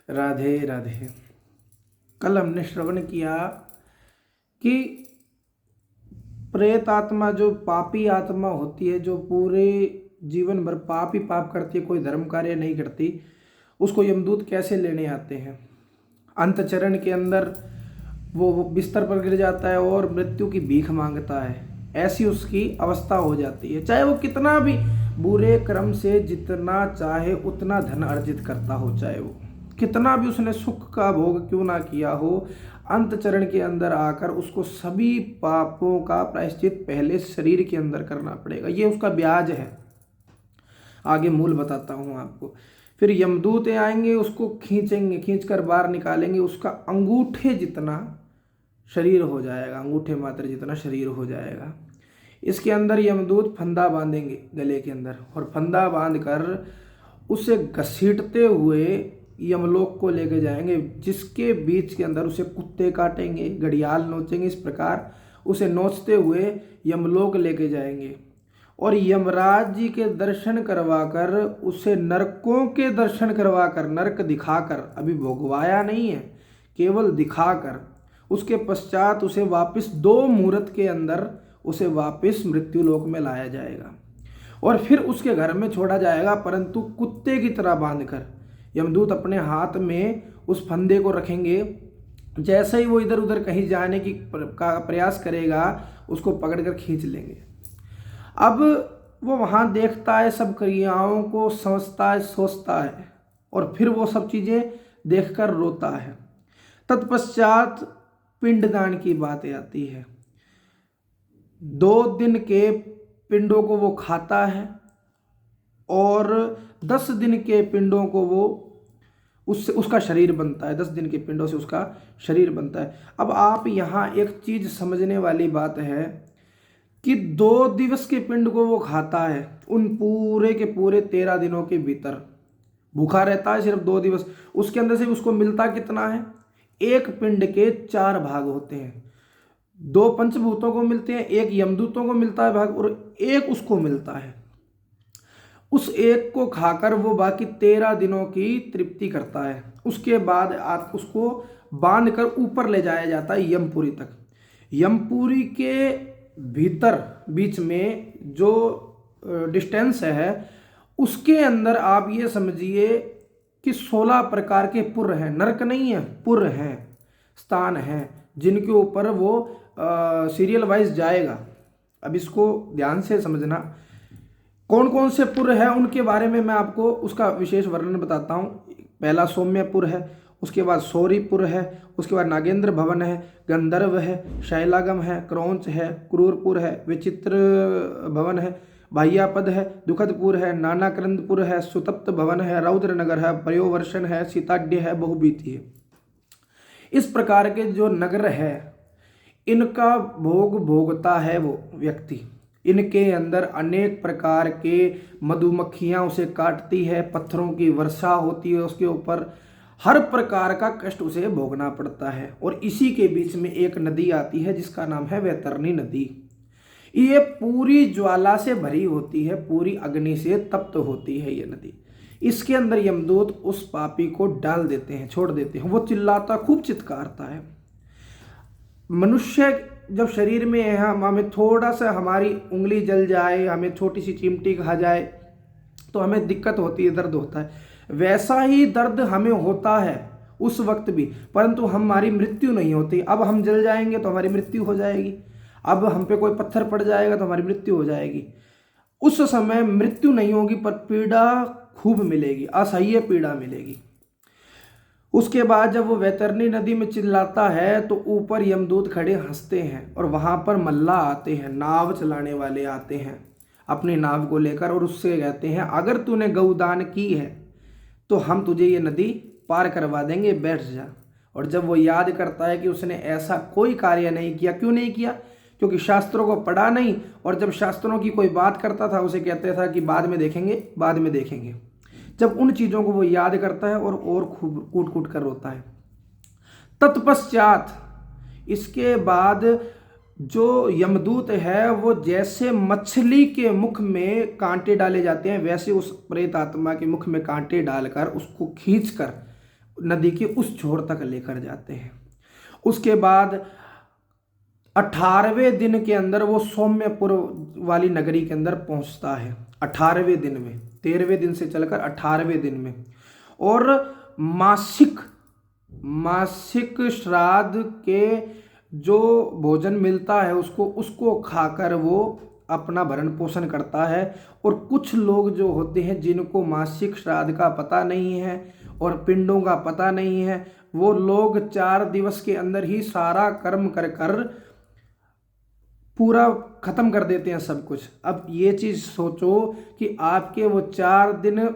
राधे राधे। कल हमने श्रवण किया कि प्रेत आत्मा जो पापी आत्मा होती है, जो पूरे जीवन भर पाप ही पाप करती है, कोई धर्म कार्य नहीं करती, उसको यमदूत कैसे लेने आते हैं। अंत चरण के अंदर वो बिस्तर पर गिर जाता है और मृत्यु की भीख मांगता है। ऐसी उसकी अवस्था हो जाती है, चाहे वो कितना भी बुरे कर्म से जितना चाहे उतना धन अर्जित करता हो, चाहे वो कितना भी उसने सुख का भोग क्यों ना किया हो, अंत चरण के अंदर आकर उसको सभी पापों का प्रायश्चित पहले शरीर के अंदर करना पड़ेगा। ये उसका ब्याज है। आगे मूल बताता हूँ आपको। फिर यमदूत आएंगे, उसको खींचेंगे, खींच कर बाहर निकालेंगे, उसका अंगूठे जितना शरीर हो जाएगा, अंगूठे मात्र जितना शरीर हो जाएगा। इसके अंदर यमदूत फंदा बांधेंगे गले के अंदर, और फंदा बांधकर उसे घसीटते हुए यमलोक को लेके जाएंगे, जिसके बीच के अंदर उसे कुत्ते काटेंगे, घड़ियाल नोचेंगे। इस प्रकार उसे नोचते हुए यमलोक लेके जाएंगे और यमराज जी के दर्शन करवाकर, उसे नरकों के दर्शन करवाकर, नरक दिखाकर, अभी भोगवाया नहीं है, केवल दिखाकर, उसके पश्चात उसे वापस 2 मुहूर्त के अंदर उसे वापस मृत्यु लोक में लाया जाएगा और फिर उसके घर में छोड़ा जाएगा, परंतु कुत्ते की तरह बांधकर। यमदूत अपने हाथ में उस फंदे को रखेंगे, जैसे ही वो इधर उधर कहीं जाने की का प्रयास करेगा, उसको पकड़कर खींच लेंगे। अब वो वहाँ देखता है, सब क्रियाओं को समझता है, सोचता है, और फिर वो सब चीज़ें देखकर रोता है। तत्पश्चात पिंडदान की बात आती है। 2 दिन के पिंडों को वो खाता है और 10 दिन के पिंडों को वो उससे उसका शरीर बनता है। 10 दिन के पिंडों से उसका शरीर बनता है। अब आप यहाँ एक चीज़ समझने वाली बात है कि 2 दिवस के पिंड को वो खाता है, उन पूरे के पूरे 13 दिनों के भीतर भूखा रहता है सिर्फ 2 दिवस। उसके अंदर से उसको मिलता कितना है? एक पिंड के 4 भाग होते हैं। 2 पंचभूतों को मिलते हैं, 1 यमदूतों को मिलता है भाग, और 1 उसको मिलता है। उस 1 को खाकर वो बाकी 13 दिनों की तृप्ति करता है। उसके बाद आप उसको बांध कर ऊपर ले जाया जाता है यमपुरी तक। यमपुरी के भीतर बीच में जो डिस्टेंस है, उसके अंदर आप ये समझिए कि 16 प्रकार के पुर हैं। नरक नहीं है, पुर हैं, स्थान हैं, जिनके ऊपर वो सीरियल वाइज जाएगा। अब इसको ध्यान से समझना, कौन कौन से पुर है उनके बारे में मैं आपको उसका विशेष वर्णन बताता हूँ। पहला सौम्यपुर है, उसके बाद सौरीपुर है, उसके बाद नागेंद्र भवन है, गंधर्व है, शैलागम है, क्रौंच है, क्रूरपुर है, विचित्र भवन है, भाइयापद है, दुखदपुर है, नानाक्रंदपुर है, सुतप्त भवन है, रौद्रनगर है, प्रयोवर्षण है, सीताड्य है, बहुबीति है। इस प्रकार के जो नगर है, इनका भोग भोगता है वो व्यक्ति। इनके अंदर अनेक प्रकार के मधुमक्खियां उसे काटती है, पत्थरों की वर्षा होती है उसके ऊपर, हर प्रकार का कष्ट उसे भोगना पड़ता है। और इसी के बीच में एक नदी आती है जिसका नाम है वैतरणी नदी। ये पूरी ज्वाला से भरी होती है, पूरी अग्नि से तप्त होती है ये नदी। इसके अंदर यमदूत उस पापी को डाल देते हैं, छोड़ देते हैं। वो चिल्लाता, खूब चित्कारता है। मनुष्य जब शरीर में है, हमें थोड़ा सा हमारी उंगली जल जाए, हमें छोटी सी चिमटी खा जाए तो हमें दिक्कत होती है, दर्द होता है। वैसा ही दर्द हमें होता है उस वक्त भी, परंतु हमारी मृत्यु नहीं होती। अब हम जल जाएंगे तो हमारी मृत्यु हो जाएगी, अब हम पे कोई पत्थर पड़ जाएगा तो हमारी मृत्यु हो जाएगी। उस समय मृत्यु नहीं होगी, पर पीड़ा खूब मिलेगी, असह्य पीड़ा मिलेगी। उसके बाद जब वो वैतरणी नदी में चिल्लाता है तो ऊपर यमदूत खड़े हंसते हैं, और वहाँ पर मल्लाह आते हैं, नाव चलाने वाले आते हैं अपनी नाव को लेकर, और उससे कहते हैं अगर तूने गौदान की है तो हम तुझे ये नदी पार करवा देंगे, बैठ जा। और जब वो याद करता है कि उसने ऐसा कोई कार्य नहीं किया, क्यों नहीं किया? क्योंकि शास्त्रों को पढ़ा नहीं, और जब शास्त्रों की कोई बात करता था उसे कहते था कि बाद में देखेंगे, बाद में देखेंगे। जब उन चीज़ों को वो याद करता है और खूब कूट कूट कर रोता है। तत्पश्चात इसके बाद जो यमदूत है वो जैसे मछली के मुख में कांटे डाले जाते हैं, वैसे उस प्रेत आत्मा के मुख में कांटे डालकर उसको खींचकर नदी के उस छोर तक लेकर जाते हैं। उसके बाद 18वें दिन के अंदर वो सौम्यपुर वाली नगरी के अंदर पहुंचता है। 18वें दिन में, 13वें दिन से चलकर 18वें दिन में। और मासिक श्राद्ध के जो भोजन मिलता है उसको खाकर वो अपना भरण पोषण करता है। और कुछ लोग जो होते हैं जिनको मासिक श्राद्ध का पता नहीं है और पिंडों का पता नहीं है, वो लोग 4 दिवस के अंदर ही सारा कर्म कर कर पूरा खत्म कर देते हैं सब कुछ। अब ये चीज़ सोचो कि आपके वो 4 दिन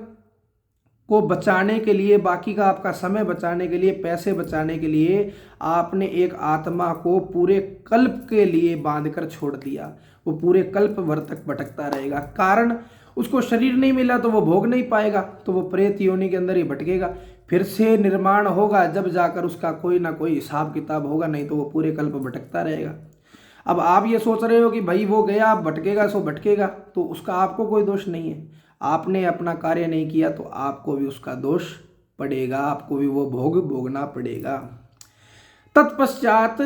को बचाने के लिए, बाकी का आपका समय बचाने के लिए, पैसे बचाने के लिए आपने एक आत्मा को पूरे कल्प के लिए बांध कर छोड़ दिया। वो पूरे कल्प भर तक भटकता रहेगा। कारण उसको शरीर नहीं मिला तो वो भोग नहीं पाएगा, तो वो प्रेत योनि के अंदर ही भटकेगा। फिर से निर्माण होगा जब जाकर उसका कोई ना कोई हिसाब किताब होगा, नहीं तो वो पूरे कल्प भटकता रहेगा। अब आप ये सोच रहे हो कि भाई वो गया, अब भटकेगा सो भटकेगा, तो उसका आपको कोई दोष नहीं है। आपने अपना कार्य नहीं किया तो आपको भी उसका दोष पड़ेगा, आपको भी वो भोग भोगना पड़ेगा। तत्पश्चात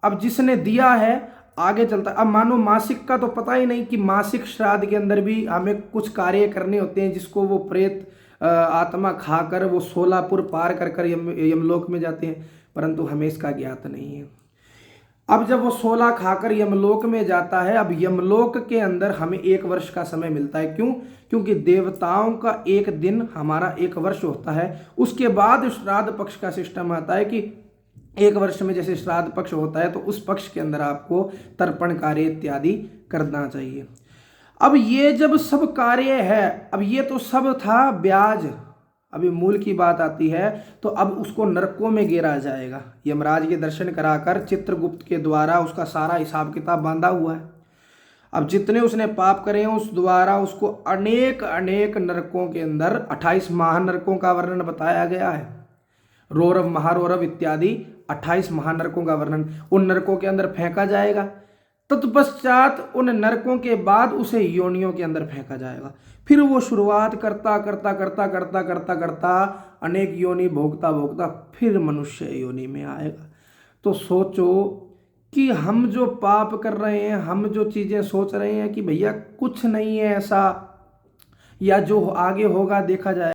अब जिसने दिया है आगे चलता। अब मानो मासिक का तो पता ही नहीं कि मासिक श्राद्ध के अंदर भी हमें कुछ कार्य करने होते हैं, जिसको वो प्रेत आत्मा खाकर वो सोलापुर पार कर कर यमलोक में जाते हैं, परंतु हमें इसका ज्ञात नहीं है। अब जब वो 16 खाकर यमलोक में जाता है, अब यमलोक के अंदर हमें 1 वर्ष का समय मिलता है। क्यों? क्योंकि देवताओं का 1 दिन हमारा 1 वर्ष होता है। उसके बाद श्राद्ध पक्ष का सिस्टम आता है कि 1 वर्ष में जैसे श्राद्ध पक्ष होता है तो उस पक्ष के अंदर आपको तर्पण कार्य इत्यादि करना चाहिए। अब ये जब सब कार्य है, अब ये तो सब था ब्याज, अभी मूल की बात आती है, तो अब उसको नरकों में गिरा जाएगा। यमराज के दर्शन कराकर चित्रगुप्त के द्वारा उसका सारा हिसाब किताब बांधा हुआ है। अब जितने उसने पाप करे हैं उस द्वारा उसको अनेक अनेक नरकों के अंदर 28 महानरकों का वर्णन बताया गया है। रौरव, महारौरव इत्यादि 28 महानरकों का वर्णन, उन नरकों के अंदर फेंका जाएगा। तत्पश्चात उन नरकों के बाद उसे योनियों के अंदर फेंका जाएगा। फिर वो शुरुआत करता करता करता करता करता करता अनेक योनि भोगता भोगता फिर मनुष्य योनि में आएगा। तो सोचो कि हम जो पाप कर रहे हैं, हम जो चीज़ें सोच रहे हैं कि भैया कुछ नहीं है ऐसा, या जो आगे होगा देखा जाए,